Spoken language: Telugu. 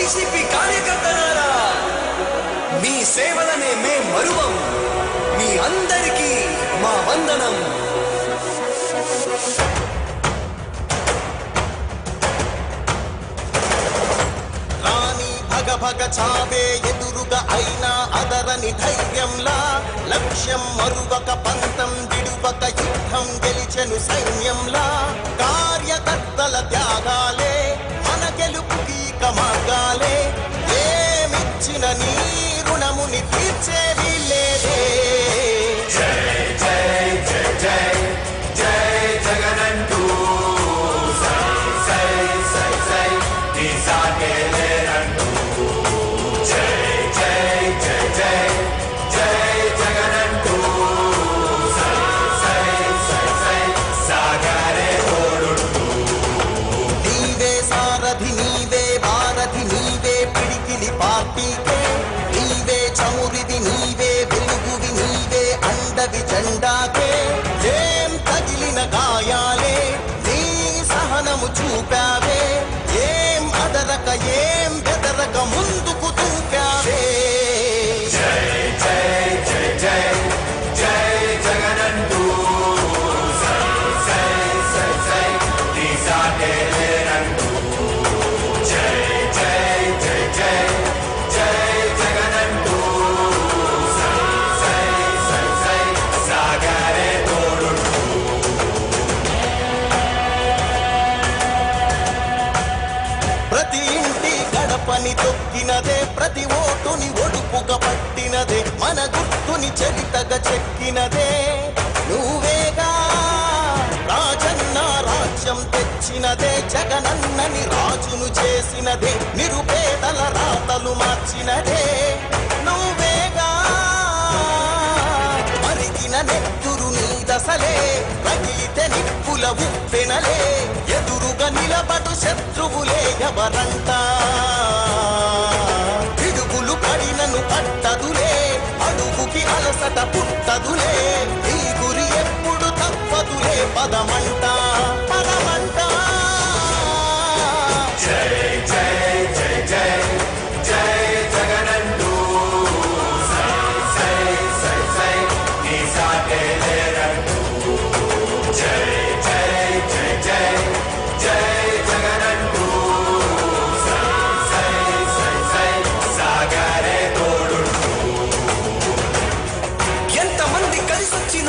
వైసీపీ కార్యకర్తలారా, మీ సేవలనే మే మరువం. మీ అందరికీ మా వందనం. భగ చావే ఎదురుగా అయినా అదరని ధైర్యంలా, లక్ష్యం మరువక పంతం విడువక యుద్ధం గెలిచెను సైన్యంలా. కార్యకర్తల త్యాగాలే మన గెలుపుకి మార్గాలే. ఏమిచ్చిన నీ రుణముని తీర్చేది లేదే. జై జై జై జై జై జగనంటూ సై సై సై సై నీ సాగే లేరంటూ. జై జై జై జై జై జగనంటూ సై సై సై సై సాగరే తోడుంటూ. నీవే సారథి నీవే భారథి నీవే పిడికిలి పార్టీకే. నీవే చమురిది నీవే వెలుగువి నీవే అండవి జెండాకే. ఏం తగిలిన గాయాలే నీ సహనము చూపావే. ఏం అదరక ఏం బెదరక ముందుకు దూకావే. జై జై జై జై జై జగనంటూ సై సై సై సై నీ సాగే లేరంటూ. జై జై జై జై జై జగనంటూ సై సై సై సై సాగరే తోడుంటూ. ప్రతి ఇంటి గడపని తొక్కినదే, ప్రతి ఓటుని ఒడుపుగా పట్టినదే, మన గుర్తుని చరితగా చెక్కినదే నువ్వేగా. రాజన్న రాజ్యం తెచ్చినదే, జగనన్నని రాజును చేసినదే, నిరుపేదల రాతలు మార్చినదే నువ్వేగా. మరిగిన నెత్తురు నీ దశలే, రగిలితే నిప్పుల ఉప్పెనలే. ఎదురుగా నిలబడు శత్రువులే ఎవరంట. పిడుగులు పడినను పట్టదులే, అడుగుకి అలసట పుట్టదులే. ఈ గురి ఎప్పుడు తప్పదులే పదమంట.